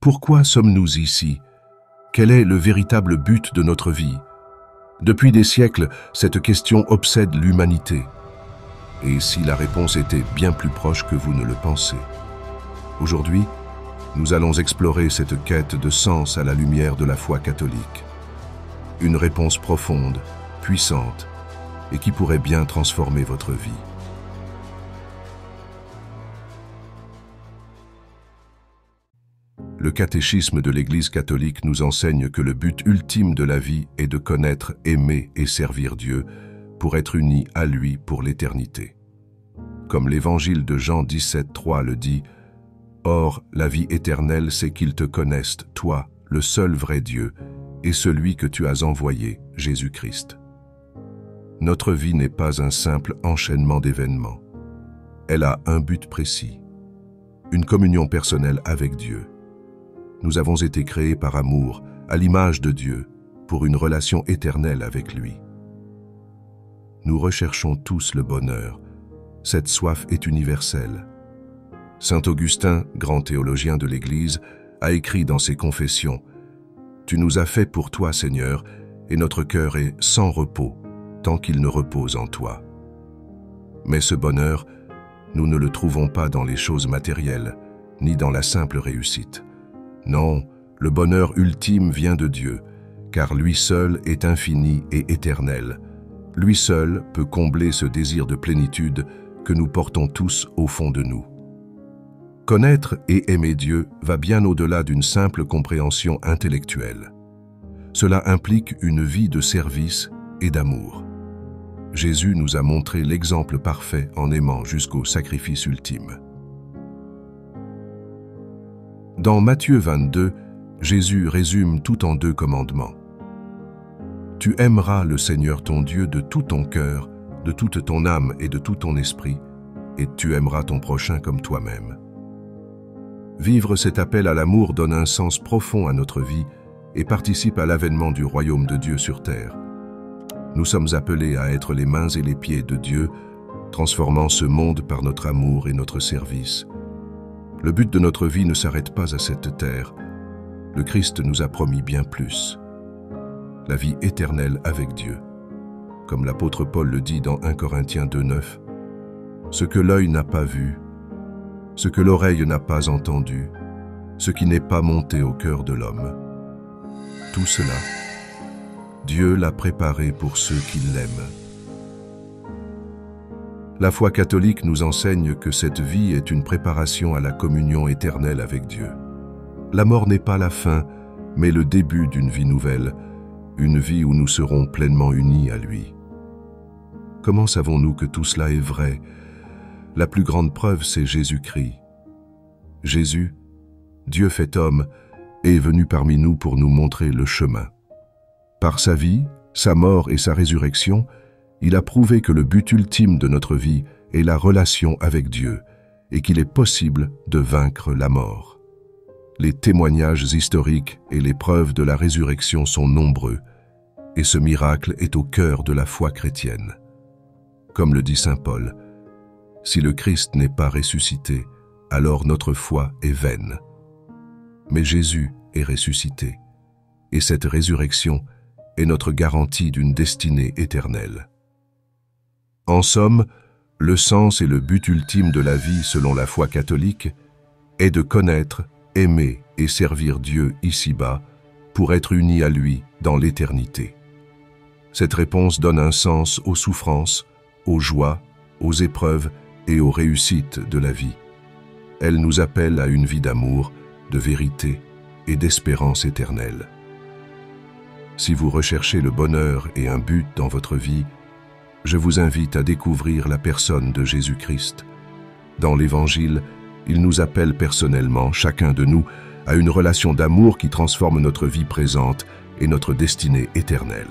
Pourquoi sommes-nous ici? Quel est le véritable but de notre vie? Depuis des siècles, cette question obsède l'humanité. Et si la réponse était bien plus proche que vous ne le pensez? Aujourd'hui, nous allons explorer cette quête de sens à la lumière de la foi catholique. Une réponse profonde, puissante, et qui pourrait bien transformer votre vie. Le catéchisme de l'Église catholique nous enseigne que le but ultime de la vie est de connaître, aimer et servir Dieu pour être unis à lui pour l'éternité. Comme l'Évangile de Jean 17,3 le dit, « Or, la vie éternelle, c'est qu'ils te connaissent, toi, le seul vrai Dieu, et celui que tu as envoyé, Jésus-Christ. » Notre vie n'est pas un simple enchaînement d'événements. Elle a un but précis, une communion personnelle avec Dieu. Nous avons été créés par amour, à l'image de Dieu, pour une relation éternelle avec lui. Nous recherchons tous le bonheur. Cette soif est universelle. Saint Augustin, grand théologien de l'Église, a écrit dans ses Confessions « Tu nous as fait pour toi, Seigneur, et notre cœur est sans repos, tant qu'il ne repose en toi. » Mais ce bonheur, nous ne le trouvons pas dans les choses matérielles, ni dans la simple réussite. Non, le bonheur ultime vient de Dieu, car lui seul est infini et éternel. Lui seul peut combler ce désir de plénitude que nous portons tous au fond de nous. Connaître et aimer Dieu va bien au-delà d'une simple compréhension intellectuelle. Cela implique une vie de service et d'amour. Jésus nous a montré l'exemple parfait en aimant jusqu'au sacrifice ultime. Dans Matthieu 22, Jésus résume tout en 2 commandements. « Tu aimeras le Seigneur ton Dieu de tout ton cœur, de toute ton âme et de tout ton esprit, et tu aimeras ton prochain comme toi-même. » Vivre cet appel à l'amour donne un sens profond à notre vie et participe à l'avènement du royaume de Dieu sur terre. Nous sommes appelés à être les mains et les pieds de Dieu, transformant ce monde par notre amour et notre service. Le but de notre vie ne s'arrête pas à cette terre. Le Christ nous a promis bien plus. La vie éternelle avec Dieu. Comme l'apôtre Paul le dit dans 1 Corinthiens 2,9, « Ce que l'œil n'a pas vu, ce que l'oreille n'a pas entendu, ce qui n'est pas monté au cœur de l'homme. Tout cela, Dieu l'a préparé pour ceux qui l'aiment. » La foi catholique nous enseigne que cette vie est une préparation à la communion éternelle avec Dieu. La mort n'est pas la fin, mais le début d'une vie nouvelle, une vie où nous serons pleinement unis à lui. Comment savons-nous que tout cela est vrai? La plus grande preuve, c'est Jésus-Christ. Jésus, Dieu fait homme, est venu parmi nous pour nous montrer le chemin. Par sa vie, sa mort et sa résurrection, il a prouvé que le but ultime de notre vie est la relation avec Dieu et qu'il est possible de vaincre la mort. Les témoignages historiques et les preuves de la résurrection sont nombreux et ce miracle est au cœur de la foi chrétienne. Comme le dit saint Paul, « Si le Christ n'est pas ressuscité, alors notre foi est vaine. » Mais Jésus est ressuscité et cette résurrection est notre garantie d'une destinée éternelle. En somme, le sens et le but ultime de la vie selon la foi catholique est de connaître, aimer et servir Dieu ici-bas pour être unis à lui dans l'éternité. Cette réponse donne un sens aux souffrances, aux joies, aux épreuves et aux réussites de la vie. Elle nous appelle à une vie d'amour, de vérité et d'espérance éternelle. Si vous recherchez le bonheur et un but dans votre vie, je vous invite à découvrir la personne de Jésus-Christ. Dans l'Évangile, il nous appelle personnellement, chacun de nous, à une relation d'amour qui transforme notre vie présente et notre destinée éternelle.